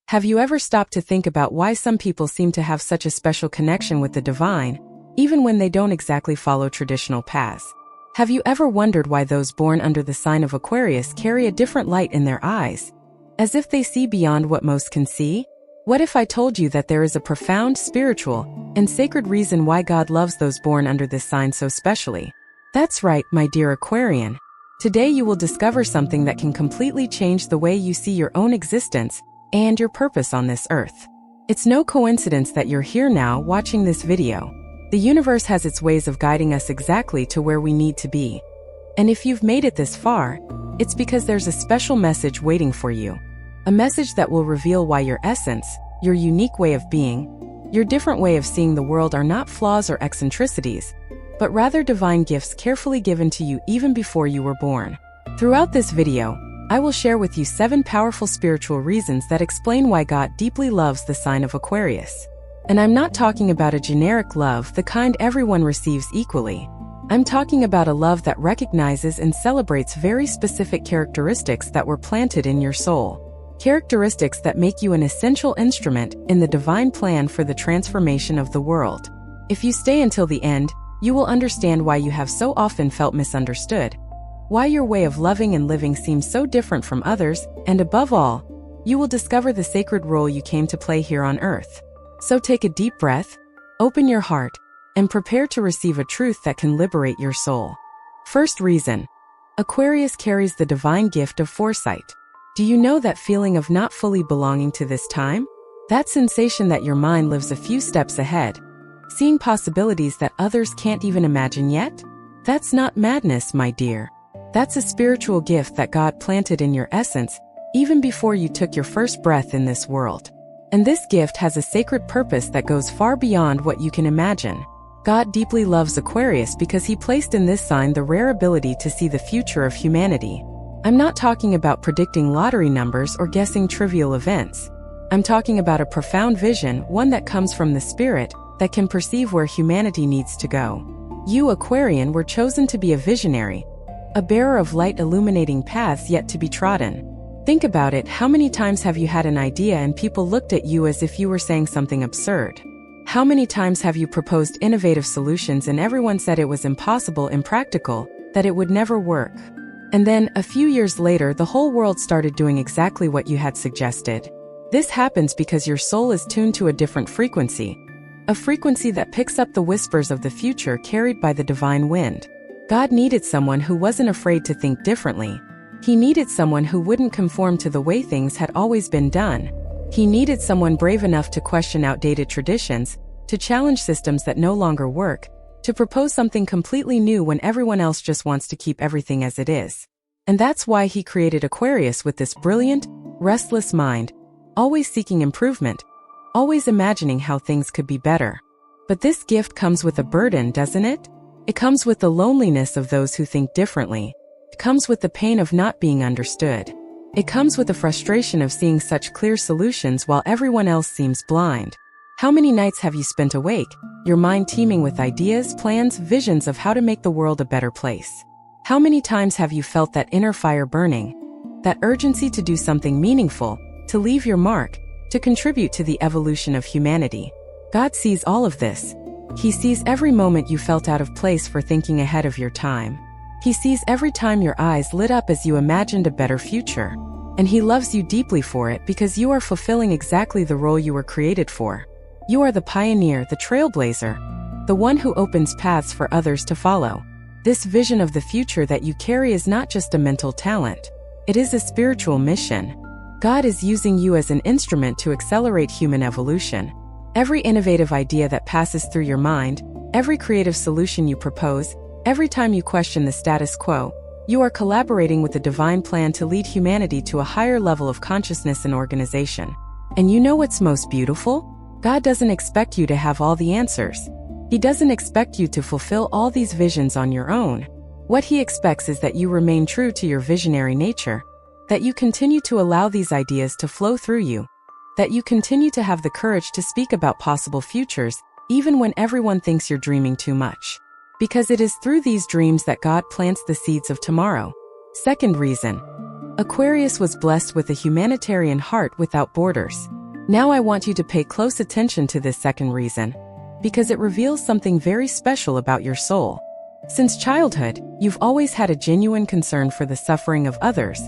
Have you ever stopped to think about why some people seem to have such a special connection with the divine, even when they don't exactly follow traditional paths? Have you ever wondered why those born under the sign of Aquarius carry a different light in their eyes, as if they see beyond what most can see? What if I told you that there is a profound spiritual and sacred reason why God loves those born under this sign so specially? That's right, my dear Aquarian. Today you will discover something that can completely change the way you see your own existence and your purpose on this earth. It's no coincidence that you're here now watching this video. The universe has its ways of guiding us exactly to where we need to be. And if you've made it this far, it's because there's a special message waiting for you. A message that will reveal why your essence, your unique way of being, your different way of seeing the world are not flaws or eccentricities, but rather divine gifts carefully given to you even before you were born. Throughout this video, I will share with you 7 powerful spiritual reasons that explain why God deeply loves the sign of Aquarius. And I'm not talking about a generic love, the kind everyone receives equally. I'm talking about a love that recognizes and celebrates very specific characteristics that were planted in your soul. Characteristics that make you an essential instrument in the divine plan for the transformation of the world. If you stay until the end, you will understand why you have so often felt misunderstood, why your way of loving and living seems so different from others, and above all, you will discover the sacred role you came to play here on earth. So take a deep breath, open your heart, and prepare to receive a truth that can liberate your soul. First reason: Aquarius carries the divine gift of foresight. Do you know that feeling of not fully belonging to this time? That sensation that your mind lives a few steps ahead, seeing possibilities that others can't even imagine yet? That's not madness, my dear. That's a spiritual gift that God planted in your essence even before you took your first breath in this world. And this gift has a sacred purpose that goes far beyond what you can imagine. God deeply loves Aquarius because he placed in this sign the rare ability to see the future of humanity. I'm not talking about predicting lottery numbers or guessing trivial events. I'm talking about a profound vision, one that comes from the spirit, that can perceive where humanity needs to go. You, Aquarian, were chosen to be a visionary, a bearer of light illuminating paths yet to be trodden. Think about it, how many times have you had an idea and people looked at you as if you were saying something absurd? How many times have you proposed innovative solutions and everyone said it was impossible, impractical, that it would never work? And then, a few years later, the whole world started doing exactly what you had suggested. This happens because your soul is tuned to a different frequency, a frequency that picks up the whispers of the future carried by the divine wind. God needed someone who wasn't afraid to think differently. He needed someone who wouldn't conform to the way things had always been done. He needed someone brave enough to question outdated traditions, to challenge systems that no longer work, to propose something completely new when everyone else just wants to keep everything as it is. And that's why he created Aquarius with this brilliant, restless mind, always seeking improvement, always imagining how things could be better. But this gift comes with a burden, doesn't it? It comes with the loneliness of those who think differently. It comes with the pain of not being understood. It comes with the frustration of seeing such clear solutions while everyone else seems blind. How many nights have you spent awake, your mind teeming with ideas, plans, visions of how to make the world a better place? How many times have you felt that inner fire burning, that urgency to do something meaningful, to leave your mark, to contribute to the evolution of humanity? God sees all of this. He sees every moment you felt out of place for thinking ahead of your time. He sees every time your eyes lit up as you imagined a better future. And he loves you deeply for it because you are fulfilling exactly the role you were created for. You are the pioneer, the trailblazer, the one who opens paths for others to follow. This vision of the future that you carry is not just a mental talent. It is a spiritual mission. God is using you as an instrument to accelerate human evolution. Every innovative idea that passes through your mind, every creative solution you propose, every time you question the status quo, you are collaborating with the divine plan to lead humanity to a higher level of consciousness and organization. And you know what's most beautiful? God doesn't expect you to have all the answers. He doesn't expect you to fulfill all these visions on your own. What he expects is that you remain true to your visionary nature, that you continue to allow these ideas to flow through you, that you continue to have the courage to speak about possible futures, even when everyone thinks you're dreaming too much. Because it is through these dreams that God plants the seeds of tomorrow. Second reason: Aquarius was blessed with a humanitarian heart without borders. Now I want you to pay close attention to this second reason, because it reveals something very special about your soul. Since childhood, you've always had a genuine concern for the suffering of others,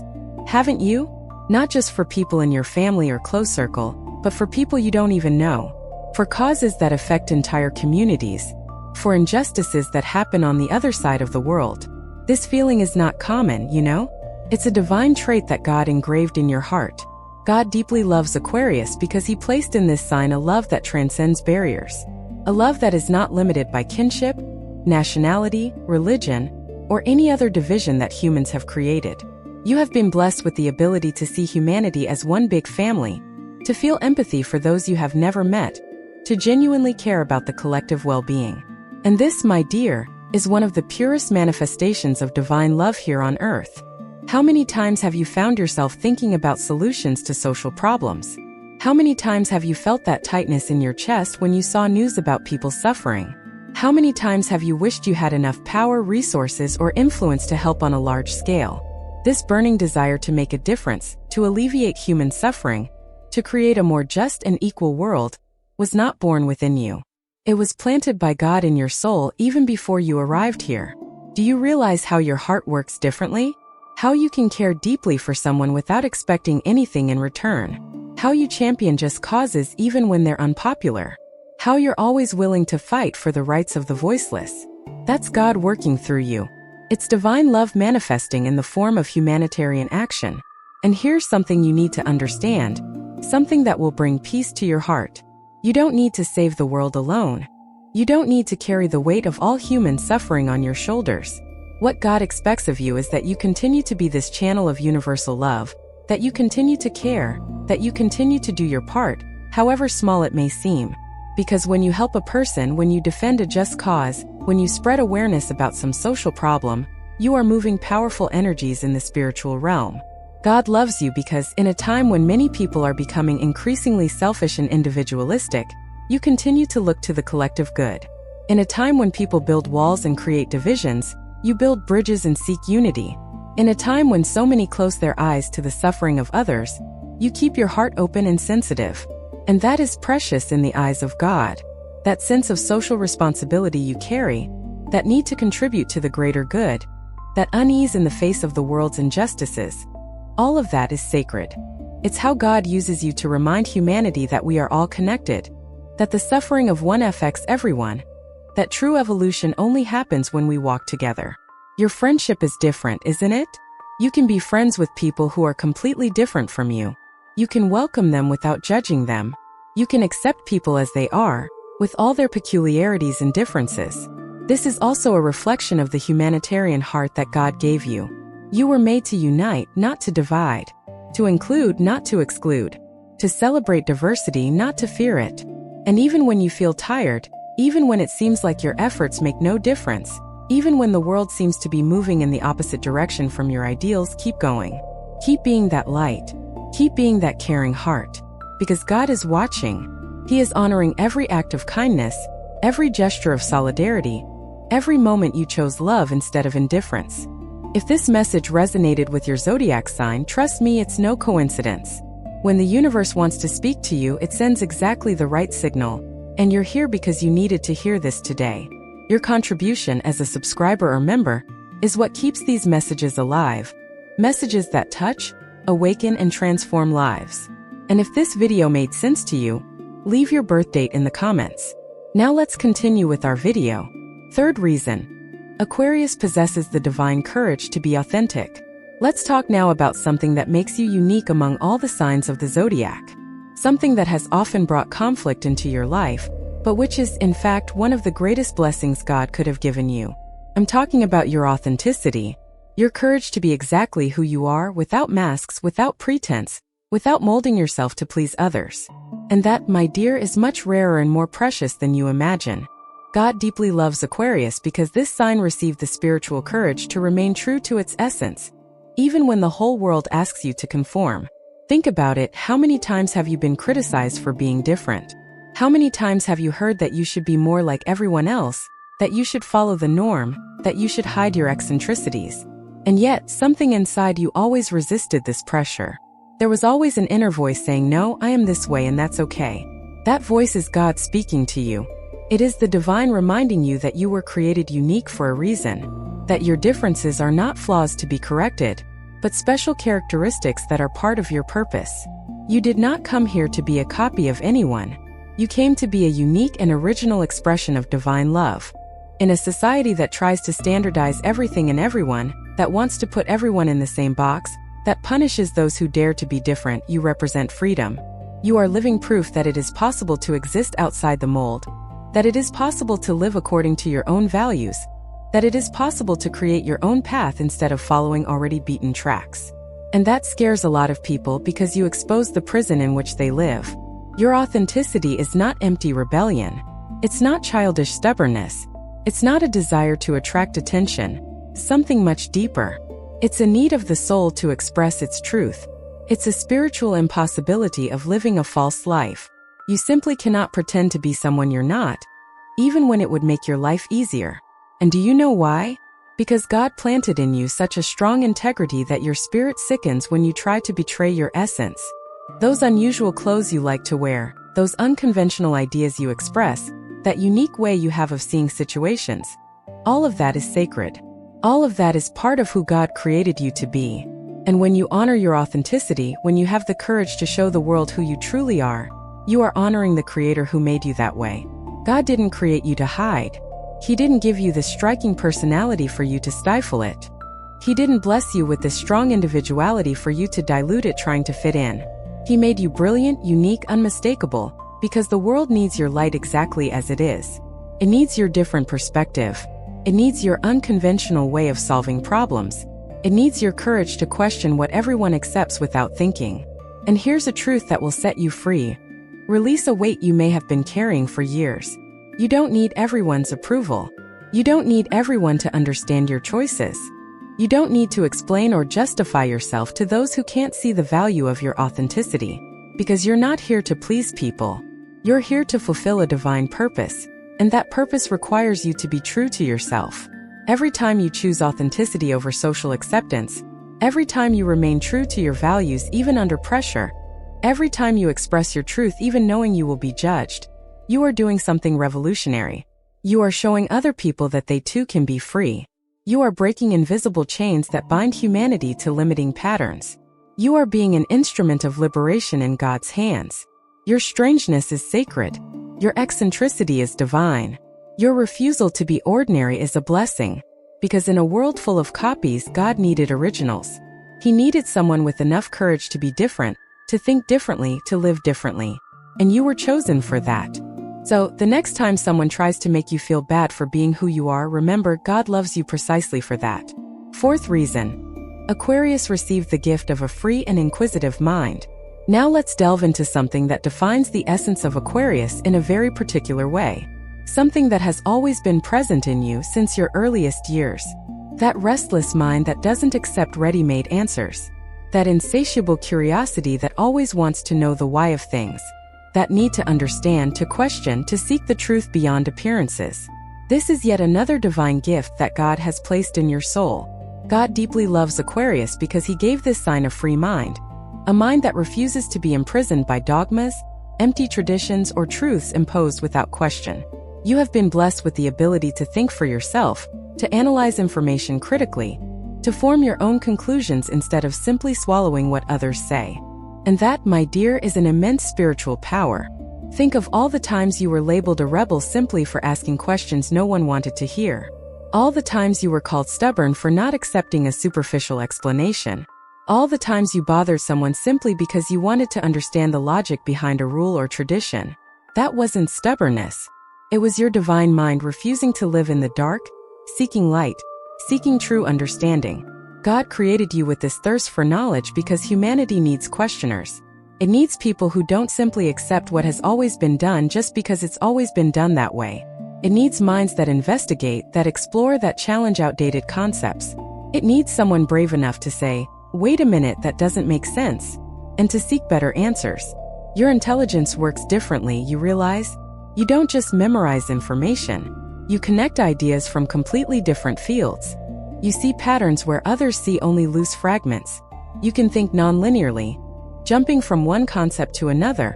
haven't you? Not just for people in your family or close circle, but for people you don't even know, for causes that affect entire communities, for injustices that happen on the other side of the world. This feeling is not common, you know? It's a divine trait that God engraved in your heart. God deeply loves Aquarius because he placed in this sign a love that transcends barriers. A love that is not limited by kinship, nationality, religion, or any other division that humans have created. You have been blessed with the ability to see humanity as one big family, to feel empathy for those you have never met, to genuinely care about the collective well-being. And this, my dear, is one of the purest manifestations of divine love here on earth. How many times have you found yourself thinking about solutions to social problems? How many times have you felt that tightness in your chest when you saw news about people suffering? How many times have you wished you had enough power, resources, or influence to help on a large scale? This burning desire to make a difference, to alleviate human suffering, to create a more just and equal world, was not born within you. It was planted by God in your soul even before you arrived here. Do you realize how your heart works differently? How you can care deeply for someone without expecting anything in return? How you champion just causes even when they're unpopular? How you're always willing to fight for the rights of the voiceless? That's God working through you. It's divine love manifesting in the form of humanitarian action. And here's something you need to understand, something that will bring peace to your heart. You don't need to save the world alone. You don't need to carry the weight of all human suffering on your shoulders. What God expects of you is that you continue to be this channel of universal love, that you continue to care, that you continue to do your part, however small it may seem. Because when you help a person, when you defend a just cause, when you spread awareness about some social problem, you are moving powerful energies in the spiritual realm. God loves you because in a time when many people are becoming increasingly selfish and individualistic, you continue to look to the collective good. In a time when people build walls and create divisions, you build bridges and seek unity. In a time when so many close their eyes to the suffering of others, you keep your heart open and sensitive. And that is precious in the eyes of God. That sense of social responsibility you carry, that need to contribute to the greater good, that unease in the face of the world's injustices, all of that is sacred. It's how God uses you to remind humanity that we are all connected, that the suffering of one affects everyone, that true evolution only happens when we walk together. Your friendship is different, isn't it? You can be friends with people who are completely different from you. You can welcome them without judging them. You can accept people as they are, with all their peculiarities and differences. This is also a reflection of the humanitarian heart that God gave you. You were made to unite, not to divide. To include, not to exclude. To celebrate diversity, not to fear it. And even when you feel tired, even when it seems like your efforts make no difference, even when the world seems to be moving in the opposite direction from your ideals, keep going. Keep being that light. Keep being that caring heart. Because God is watching. He is honoring every act of kindness, every gesture of solidarity, every moment you chose love instead of indifference. If this message resonated with your zodiac sign, trust me, it's no coincidence. When the universe wants to speak to you, it sends exactly the right signal, and you're here because you needed to hear this today. Your contribution as a subscriber or member is what keeps these messages alive. Messages that touch, awaken, and transform lives. And if this video made sense to you, leave your birth date in the comments. Now let's continue with our video. Third reason. Aquarius possesses the divine courage to be authentic. Let's talk now about something that makes you unique among all the signs of the zodiac. Something that has often brought conflict into your life, but which is, in fact, one of the greatest blessings God could have given you. I'm talking about your authenticity. Your courage to be exactly who you are, without masks, without pretense, without molding yourself to please others. And that, my dear, is much rarer and more precious than you imagine. God deeply loves Aquarius because this sign received the spiritual courage to remain true to its essence, even when the whole world asks you to conform. Think about it, how many times have you been criticized for being different? How many times have you heard that you should be more like everyone else, that you should follow the norm, that you should hide your eccentricities? And yet, something inside you always resisted this pressure. There was always an inner voice saying, no, I am this way and that's okay. That voice is God speaking to you. It is the divine reminding you that you were created unique for a reason, that your differences are not flaws to be corrected, but special characteristics that are part of your purpose. You did not come here to be a copy of anyone. You came to be a unique and original expression of divine love. In a society that tries to standardize everything and everyone, that wants to put everyone in the same box, that punishes those who dare to be different, you represent freedom. You are living proof that it is possible to exist outside the mold, that it is possible to live according to your own values, that it is possible to create your own path instead of following already beaten tracks. And that scares a lot of people because you expose the prison in which they live. Your authenticity is not empty rebellion. It's not childish stubbornness. It's not a desire to attract attention, something much deeper. It's a need of the soul to express its truth. It's a spiritual impossibility of living a false life. You simply cannot pretend to be someone you're not, even when it would make your life easier. And do you know why? Because God planted in you such a strong integrity that your spirit sickens when you try to betray your essence. Those unusual clothes you like to wear, those unconventional ideas you express, that unique way you have of seeing situations, all of that is sacred. All of that is part of who God created you to be. And when you honor your authenticity, when you have the courage to show the world who you truly are, you are honoring the Creator who made you that way. God didn't create you to hide. He didn't give you this striking personality for you to stifle it. He didn't bless you with this strong individuality for you to dilute it trying to fit in. He made you brilliant, unique, unmistakable, because the world needs your light exactly as it is. It needs your different perspective. It needs your unconventional way of solving problems. It needs your courage to question what everyone accepts without thinking. And here's a truth that will set you free. Release a weight you may have been carrying for years. You don't need everyone's approval. You don't need everyone to understand your choices. You don't need to explain or justify yourself to those who can't see the value of your authenticity. Because you're not here to please people. You're here to fulfill a divine purpose. And that purpose requires you to be true to yourself. Every time you choose authenticity over social acceptance, every time you remain true to your values even under pressure, every time you express your truth even knowing you will be judged, you are doing something revolutionary. You are showing other people that they too can be free. You are breaking invisible chains that bind humanity to limiting patterns. You are being an instrument of liberation in God's hands. Your strangeness is sacred. Your eccentricity is divine. Your refusal to be ordinary is a blessing. Because in a world full of copies, God needed originals. He needed someone with enough courage to be different, to think differently, to live differently. And you were chosen for that. So, the next time someone tries to make you feel bad for being who you are, remember God loves you precisely for that. Fourth reason. Aquarius received the gift of a free and inquisitive mind. Now let's delve into something that defines the essence of Aquarius in a very particular way. Something that has always been present in you since your earliest years. That restless mind that doesn't accept ready-made answers. That insatiable curiosity that always wants to know the why of things. That need to understand, to question, to seek the truth beyond appearances. This is yet another divine gift that God has placed in your soul. God deeply loves Aquarius because he gave this sign a free mind. A mind that refuses to be imprisoned by dogmas, empty traditions, or truths imposed without question. You have been blessed with the ability to think for yourself, to analyze information critically, to form your own conclusions instead of simply swallowing what others say. And that, my dear, is an immense spiritual power. Think of all the times you were labeled a rebel simply for asking questions no one wanted to hear. All the times you were called stubborn for not accepting a superficial explanation. All the times you bothered someone simply because you wanted to understand the logic behind a rule or tradition. That wasn't stubbornness. It was your divine mind refusing to live in the dark, seeking light, seeking true understanding. God created you with this thirst for knowledge because humanity needs questioners. It needs people who don't simply accept what has always been done just because it's always been done that way. It needs minds that investigate, that explore, that challenge outdated concepts. It needs someone brave enough to say, wait a minute, that doesn't make sense, and to seek better answers. Your intelligence works differently, you realize? You don't just memorize information. You connect ideas from completely different fields. You see patterns where others see only loose fragments. You can think non-linearly. jumping from one concept to another,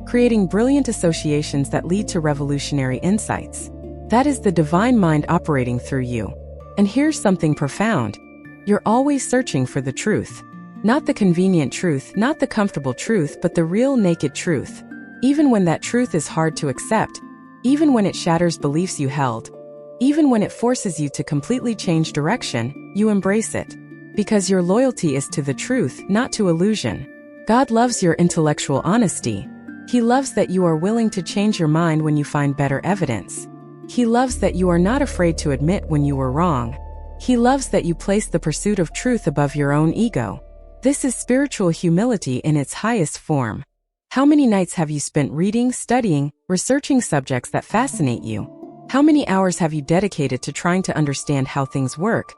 creating brilliant associations that lead to revolutionary insights. That is the divine mind operating through you. And here's something profound. You're always searching for the truth. Not the convenient truth, not the comfortable truth, but the real naked truth. Even when that truth is hard to accept, even when it shatters beliefs you held, even when it forces you to completely change direction, you embrace it. Because your loyalty is to the truth, not to illusion. God loves your intellectual honesty. He loves that you are willing to change your mind when you find better evidence. He loves that you are not afraid to admit when you were wrong. He loves that you place the pursuit of truth above your own ego. This is spiritual humility in its highest form. How many nights have you spent reading, studying, researching subjects that fascinate you? How many hours have you dedicated to trying to understand how things work?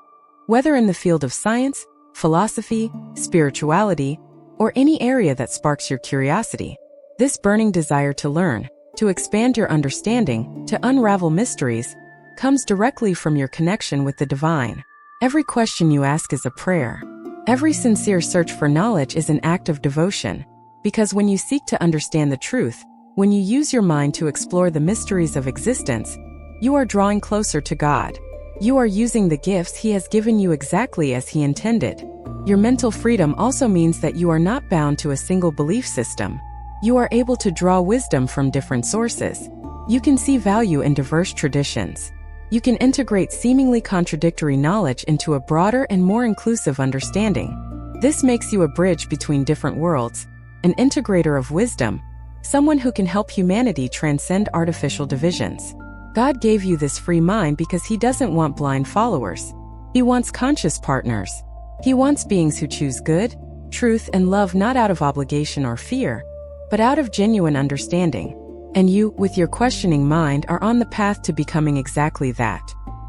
Whether in the field of science, philosophy, spirituality, or any area that sparks your curiosity. This burning desire to learn, to expand your understanding, to unravel mysteries, comes directly from your connection with the divine. Every question you ask is a prayer. Every sincere search for knowledge is an act of devotion. Because when you seek to understand the truth, when you use your mind to explore the mysteries of existence, you are drawing closer to God. You are using the gifts He has given you exactly as He intended. Your mental freedom also means that you are not bound to a single belief system. You are able to draw wisdom from different sources. You can see value in diverse traditions. You can integrate seemingly contradictory knowledge into a broader and more inclusive understanding. This makes you a bridge between different worlds, an integrator of wisdom, someone who can help humanity transcend artificial divisions. God gave you this free mind because He doesn't want blind followers. He wants conscious partners. He wants beings who choose good, truth, and love not out of obligation or fear, but out of genuine understanding. And you, with your questioning mind, are on the path to becoming exactly that.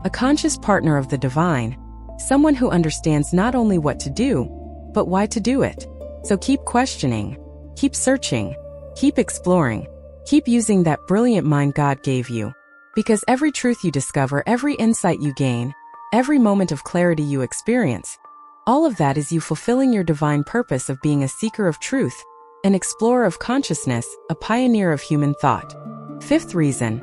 A conscious partner of the divine, someone who understands not only what to do, but why to do it. So keep questioning, keep searching, keep exploring, keep using that brilliant mind God gave you. Because every truth you discover, every insight you gain, every moment of clarity you experience, all of that is you fulfilling your divine purpose of being a seeker of truth, an explorer of consciousness, a pioneer of human thought. Fifth reason.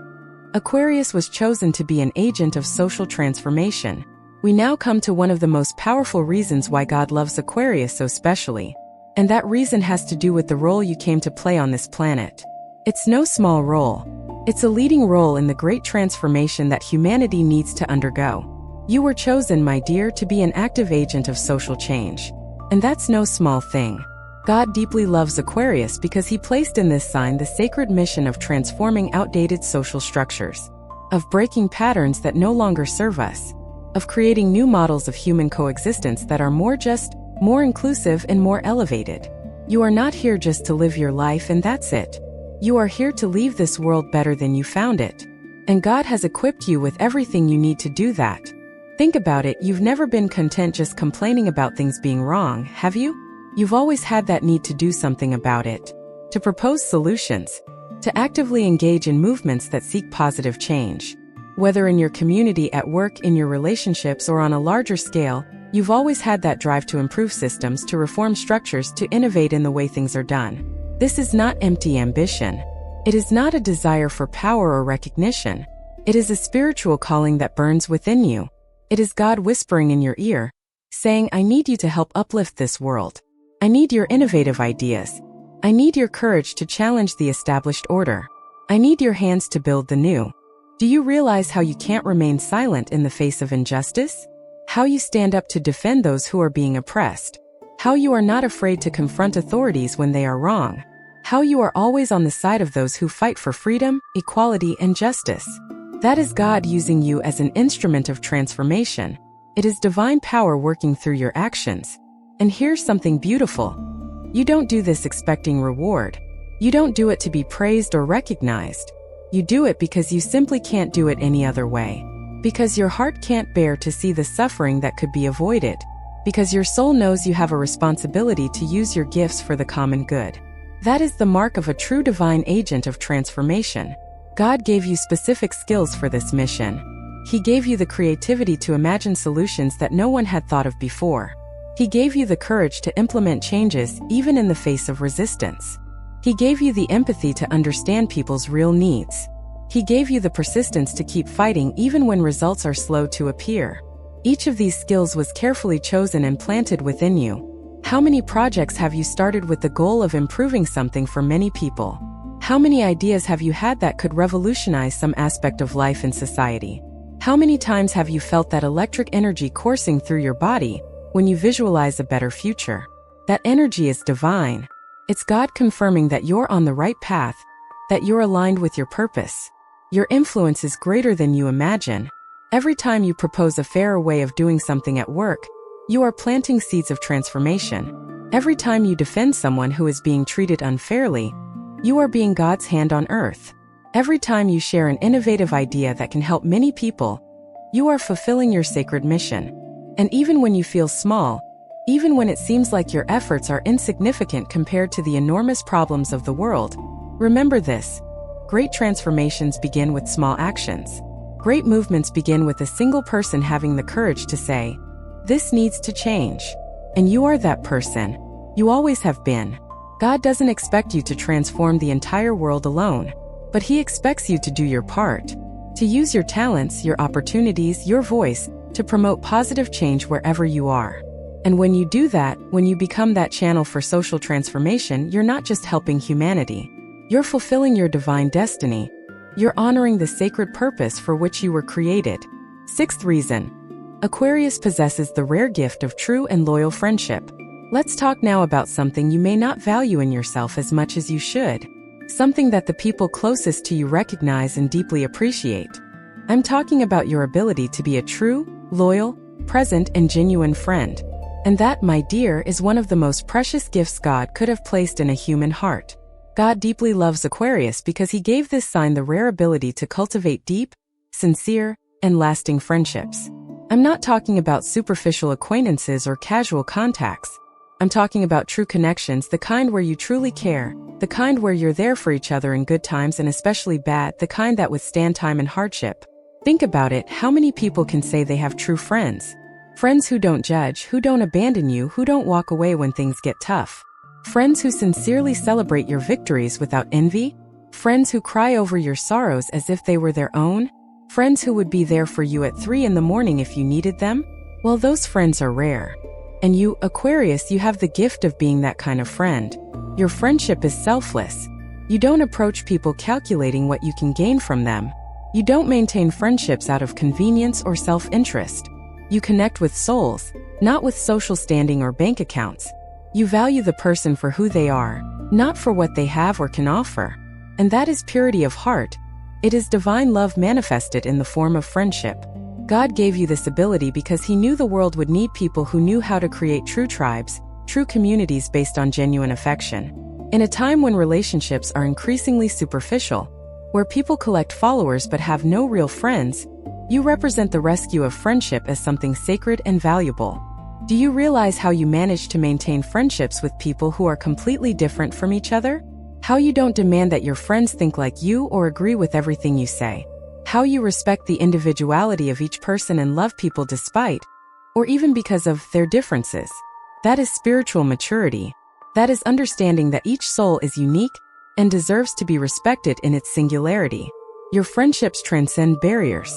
Aquarius was chosen to be an agent of social transformation. We now come to one of the most powerful reasons why God loves Aquarius so specially. And that reason has to do with the role you came to play on this planet. It's no small role. It's a leading role in the great transformation that humanity needs to undergo. You were chosen, my dear, to be an active agent of social change. And that's no small thing. God deeply loves Aquarius because He placed in this sign the sacred mission of transforming outdated social structures, of breaking patterns that no longer serve us, of creating new models of human coexistence that are more just, more inclusive, and more elevated. You are not here just to live your life and that's it. You are here to leave this world better than you found it. And God has equipped you with everything you need to do that. Think about it, you've never been content just complaining about things being wrong, have you? You've always had that need to do something about it, to propose solutions, to actively engage in movements that seek positive change. Whether in your community, at work, in your relationships, or on a larger scale, you've always had that drive to improve systems, to reform structures, to innovate in the way things are done. This is not empty ambition. It is not a desire for power or recognition. It is a spiritual calling that burns within you. It is God whispering in your ear, saying, I need you to help uplift this world. I need your innovative ideas. I need your courage to challenge the established order. I need your hands to build the new. Do you realize how you can't remain silent in the face of injustice? How you stand up to defend those who are being oppressed? How you are not afraid to confront authorities when they are wrong? How you are always on the side of those who fight for freedom, equality, and justice? That is God using you as an instrument of transformation. It is divine power working through your actions. And here's something beautiful. You don't do this expecting reward. You don't do it to be praised or recognized. You do it because you simply can't do it any other way. Because your heart can't bear to see the suffering that could be avoided. Because your soul knows you have a responsibility to use your gifts for the common good. That is the mark of a true divine agent of transformation. God gave you specific skills for this mission. He gave you the creativity to imagine solutions that no one had thought of before. He gave you the courage to implement changes even in the face of resistance. He gave you the empathy to understand people's real needs. He gave you the persistence to keep fighting even when results are slow to appear. Each of these skills was carefully chosen and planted within you. How many projects have you started with the goal of improving something for many people? How many ideas have you had that could revolutionize some aspect of life and society? How many times have you felt that electric energy coursing through your body when you visualize a better future? That energy is divine. It's God confirming that you're on the right path, that you're aligned with your purpose. Your influence is greater than you imagine. Every time you propose a fairer way of doing something at work, you are planting seeds of transformation. Every time you defend someone who is being treated unfairly, you are being God's hand on earth. Every time you share an innovative idea that can help many people, you are fulfilling your sacred mission. And even when you feel small, even when it seems like your efforts are insignificant compared to the enormous problems of the world, remember this: great transformations begin with small actions. Great movements begin with a single person having the courage to say, "This needs to change." And you are that person. You always have been. God doesn't expect you to transform the entire world alone, but He expects you to do your part, to use your talents, your opportunities, your voice, to promote positive change wherever you are. And when you do that, when you become that channel for social transformation, you're not just helping humanity. You're fulfilling your divine destiny. You're honoring the sacred purpose for which you were created. Sixth reason. Aquarius possesses the rare gift of true and loyal friendship. Let's talk now about something you may not value in yourself as much as you should. Something that the people closest to you recognize and deeply appreciate. I'm talking about your ability to be a true, loyal, present, and genuine friend. And that, my dear, is one of the most precious gifts God could have placed in a human heart. God deeply loves Aquarius because He gave this sign the rare ability to cultivate deep, sincere, and lasting friendships. I'm not talking about superficial acquaintances or casual contacts. I'm talking about true connections, the kind where you truly care, the kind where you're there for each other in good times and especially bad, the kind that withstand time and hardship. Think about it: how many people can say they have true friends? Friends who don't judge, who don't abandon you, who don't walk away when things get tough. Friends who sincerely celebrate your victories without envy. Friends who cry over your sorrows as if they were their own. Friends who would be there for you at 3 in the morning if you needed them. Well, those friends are rare. And you, Aquarius, you have the gift of being that kind of friend. Your friendship is selfless. You don't approach people calculating what you can gain from them. You don't maintain friendships out of convenience or self-interest. You connect with souls, not with social standing or bank accounts. You value the person for who they are, not for what they have or can offer. And that is purity of heart. It is divine love manifested in the form of friendship. God gave you this ability because He knew the world would need people who knew how to create true tribes, true communities based on genuine affection. In a time when relationships are increasingly superficial, where people collect followers but have no real friends, you represent the rescue of friendship as something sacred and valuable. Do you realize how you manage to maintain friendships with people who are completely different from each other? How you don't demand that your friends think like you or agree with everything you say? How you respect the individuality of each person and love people despite, or even because of, their differences? That is spiritual maturity. That is understanding that each soul is unique and deserves to be respected in its singularity. Your friendships transcend barriers.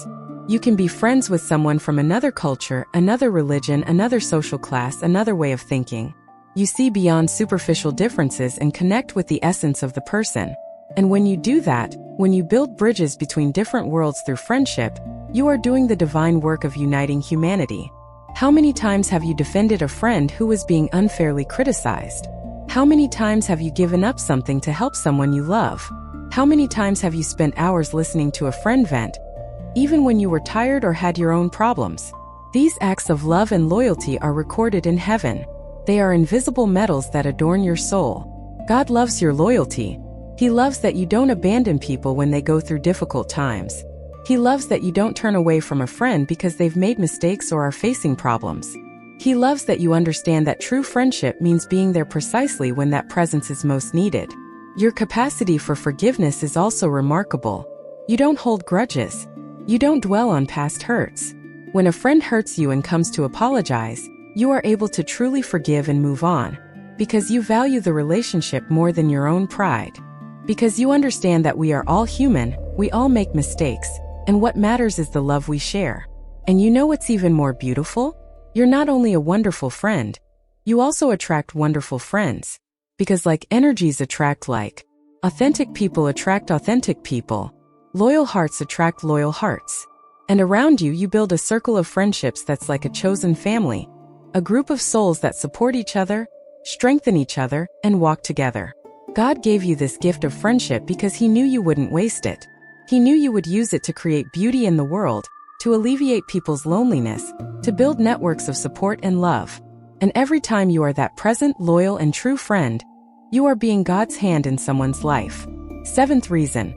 You can be friends with someone from another culture, another religion, another social class, another way of thinking. You see beyond superficial differences and connect with the essence of the person. And when you do that, when you build bridges between different worlds through friendship, you are doing the divine work of uniting humanity. How many times have you defended a friend who was being unfairly criticized? How many times have you given up something to help someone you love? How many times have you spent hours listening to a friend vent, even when you were tired or had your own problems? These acts of love and loyalty are recorded in heaven. They are invisible medals that adorn your soul. God loves your loyalty. He loves that you don't abandon people when they go through difficult times. He loves that you don't turn away from a friend because they've made mistakes or are facing problems. He loves that you understand that true friendship means being there precisely when that presence is most needed. Your capacity for forgiveness is also remarkable. You don't hold grudges. You don't dwell on past hurts. When a friend hurts you and comes to apologize, You are able to truly forgive and move on, because you value the relationship more than your own pride. Because you understand that we are all human, we all make mistakes, and what matters is the love we share. And you know what's even more beautiful? You're not only a wonderful friend, you also attract wonderful friends. Because like energies attract like, authentic people attract authentic people, loyal hearts attract loyal hearts. And around you, you build a circle of friendships that's like a chosen family, a group of souls that support each other, strengthen each other, and walk together. God gave you this gift of friendship because He knew you wouldn't waste it. He knew you would use it to create beauty in the world, to alleviate people's loneliness, to build networks of support and love. And every time you are that present, loyal, and true friend, you are being God's hand in someone's life. 7th reason.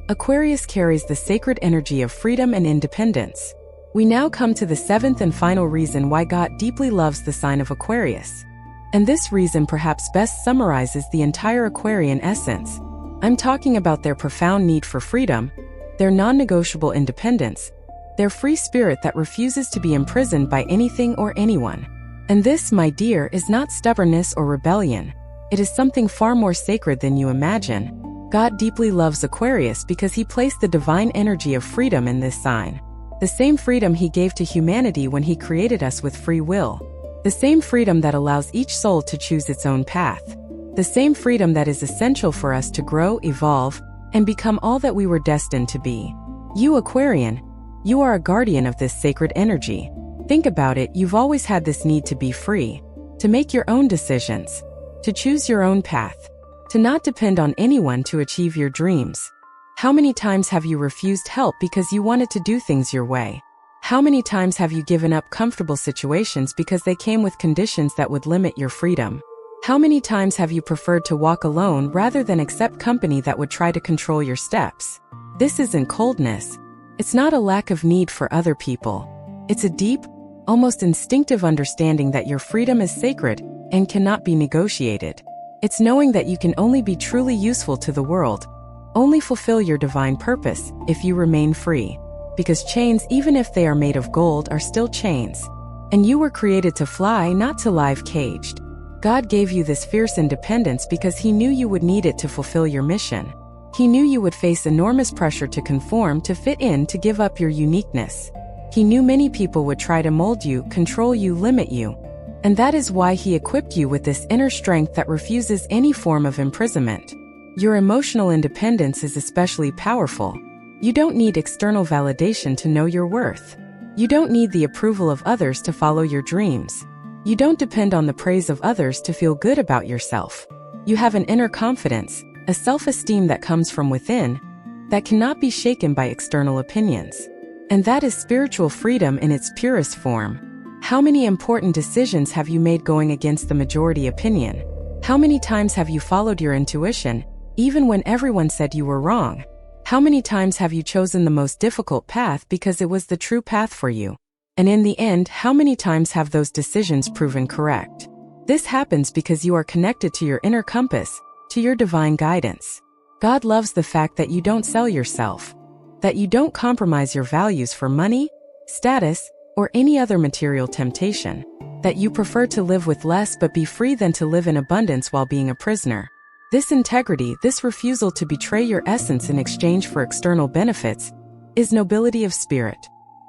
Aquarius carries the sacred energy of freedom and independence. We now come to the 7th and final reason why God deeply loves the sign of Aquarius. And this reason perhaps best summarizes the entire Aquarian essence. I'm talking about their profound need for freedom, their non-negotiable independence, their free spirit that refuses to be imprisoned by anything or anyone. And this, my dear, is not stubbornness or rebellion. It is something far more sacred than you imagine. God deeply loves Aquarius because He placed the divine energy of freedom in this sign. The same freedom He gave to humanity when He created us with free will. The same freedom that allows each soul to choose its own path. The same freedom that is essential for us to grow, evolve, and become all that we were destined to be. You, Aquarian, you are a guardian of this sacred energy. Think about it, you've always had this need to be free, to make your own decisions, to choose your own path, to not depend on anyone to achieve your dreams. How many times have you refused help because you wanted to do things your way? How many times have you given up comfortable situations because they came with conditions that would limit your freedom? How many times have you preferred to walk alone rather than accept company that would try to control your steps? This isn't coldness. It's not a lack of need for other people. It's a deep, almost instinctive understanding that your freedom is sacred and cannot be negotiated. It's knowing that you can only be truly useful to the world, only fulfill your divine purpose, if you remain free. Because chains, even if they are made of gold, are still chains. And you were created to fly, not to live caged. God gave you this fierce independence because He knew you would need it to fulfill your mission. He knew you would face enormous pressure to conform, to fit in, to give up your uniqueness. He knew many people would try to mold you, control you, limit you. And that is why He equipped you with this inner strength that refuses any form of imprisonment. Your emotional independence is especially powerful. You don't need external validation to know your worth. You don't need the approval of others to follow your dreams. You don't depend on the praise of others to feel good about yourself. You have an inner confidence, a self-esteem that comes from within, that cannot be shaken by external opinions. And that is spiritual freedom in its purest form. How many important decisions have you made going against the majority opinion? How many times have you followed your intuition, even when everyone said you were wrong? How many times have you chosen the most difficult path because it was the true path for you? And in the end, how many times have those decisions proven correct? This happens because you are connected to your inner compass, to your divine guidance. God loves the fact that you don't sell yourself, that you don't compromise your values for money, status, or any other material temptation, that you prefer to live with less but be free than to live in abundance while being a prisoner. This integrity, this refusal to betray your essence in exchange for external benefits, is nobility of spirit.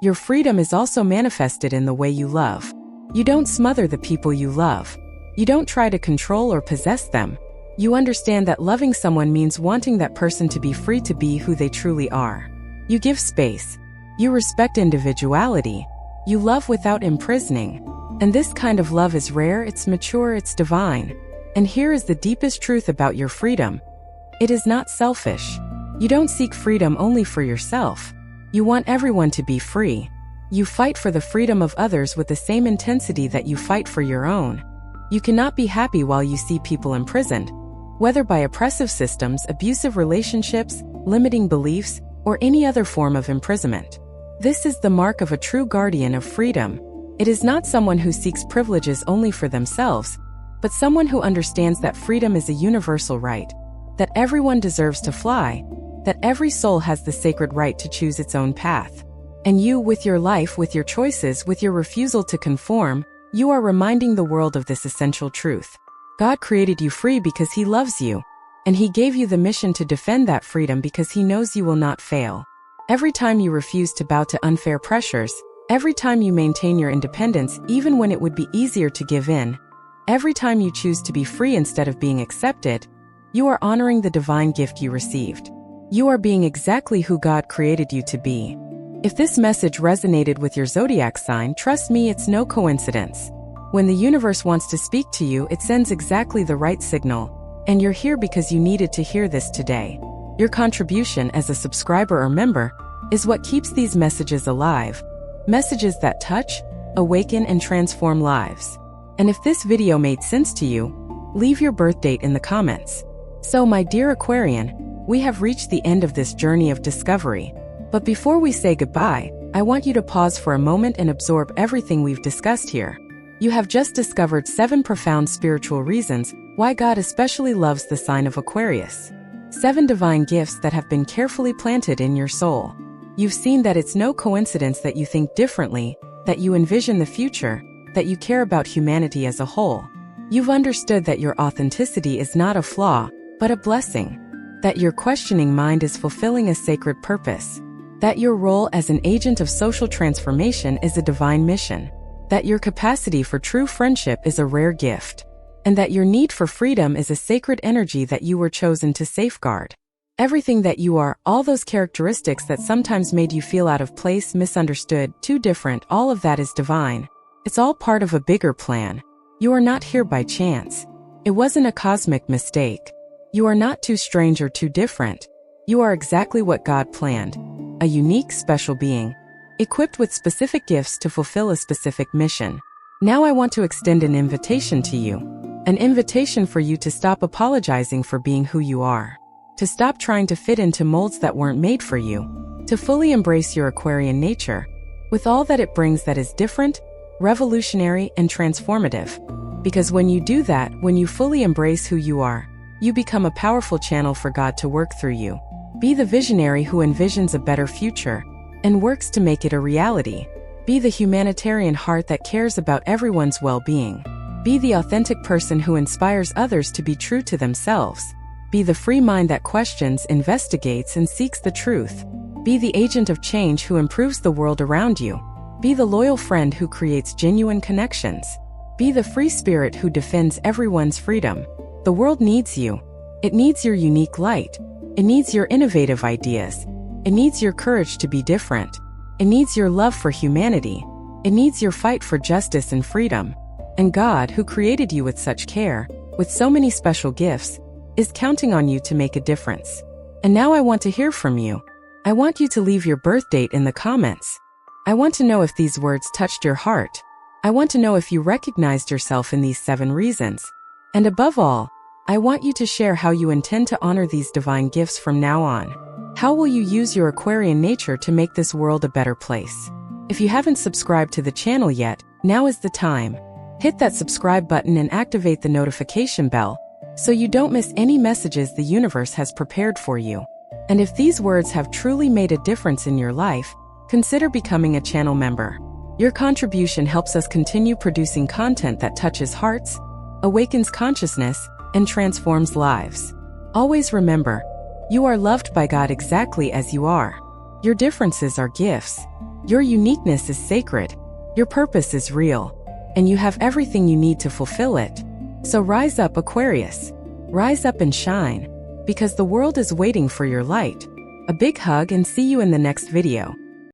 Your freedom is also manifested in the way you love. You don't smother the people you love. You don't try to control or possess them. You understand that loving someone means wanting that person to be free to be who they truly are. You give space. You respect individuality. You love without imprisoning. And this kind of love is rare, it's mature, it's divine. And here is the deepest truth about your freedom. It is not selfish. You don't seek freedom only for yourself. You want everyone to be free. You fight for the freedom of others with the same intensity that you fight for your own. You cannot be happy while you see people imprisoned, whether by oppressive systems, abusive relationships, limiting beliefs, or any other form of imprisonment. This is the mark of a true guardian of freedom. It is not someone who seeks privileges only for themselves, but someone who understands that freedom is a universal right, that everyone deserves to fly, that every soul has the sacred right to choose its own path. And you, with your life, with your choices, with your refusal to conform, You are reminding the world of this essential truth. God created you free because He loves you, and He gave you the mission to defend that freedom because He knows you will not fail. Every time you refuse to bow to unfair pressures, every time you maintain your independence even when it would be easier to give in, every time you choose to be free instead of being accepted, you are honoring the divine gift you received. You are being exactly who God created you to be. If this message resonated with your zodiac sign, trust me, it's no coincidence. When the universe wants to speak to you, it sends exactly the right signal, and you're here because you needed to hear this today. Your contribution as a subscriber or member is what keeps these messages alive. Messages that touch, awaken, and transform lives. And if this video made sense to you, leave your birth date in the comments. So, my dear Aquarian, we have reached the end of this journey of discovery. But before we say goodbye, I want you to pause for a moment and absorb everything we've discussed here. You have just discovered 7 profound spiritual reasons why God especially loves the sign of Aquarius. 7 divine gifts that have been carefully planted in your soul. You've seen that it's no coincidence that you think differently, that you envision the future, that you care about humanity as a whole. You've understood that your authenticity is not a flaw, but a blessing. That your questioning mind is fulfilling a sacred purpose. That your role as an agent of social transformation is a divine mission. That your capacity for true friendship is a rare gift. And that your need for freedom is a sacred energy that you were chosen to safeguard. Everything that you are, all those characteristics that sometimes made you feel out of place, misunderstood, too different, all of that is divine. It's all part of a bigger plan. You are not here by chance. It wasn't a cosmic mistake. You are not too strange or too different. You are exactly what God planned. A unique, special being, equipped with specific gifts to fulfill a specific mission. Now I want to extend an invitation to you. An invitation for you to stop apologizing for being who you are. To stop trying to fit into molds that weren't made for you. To fully embrace your Aquarian nature, with all that it brings that is different, revolutionary, and transformative. Because when you do that, when you fully embrace who you are, you become a powerful channel for God to work through you. Be the visionary who envisions a better future and works to make it a reality. Be the humanitarian heart that cares about everyone's well-being. Be the authentic person who inspires others to be true to themselves. Be the free mind that questions, investigates, and seeks the truth. Be the agent of change who improves the world around you. Be the loyal friend who creates genuine connections. Be the free spirit who defends everyone's freedom. The world needs you. It needs your unique light. It needs your innovative ideas. It needs your courage to be different. It needs your love for humanity. It needs your fight for justice and freedom. And God, who created you with such care, with so many special gifts, is counting on you to make a difference. And now I want to hear from you. I want you to leave your birth date in the comments. I want to know if these words touched your heart. I want to know if you recognized yourself in these 7 reasons. And above all, I want you to share how you intend to honor these divine gifts from now on. How will you use your Aquarian nature to make this world a better place? If you haven't subscribed to the channel yet, now is the time. Hit that subscribe button and activate the notification bell so you don't miss any messages the universe has prepared for you. And if these words have truly made a difference in your life, consider becoming a channel member. Your contribution helps us continue producing content that touches hearts, awakens consciousness, and transforms lives. Always remember, you are loved by God exactly as you are. Your differences are gifts. Your uniqueness is sacred. Your purpose is real. And you have everything you need to fulfill it. So rise up, Aquarius. Rise up and shine, because the world is waiting for your light. A big hug and see you in the next video.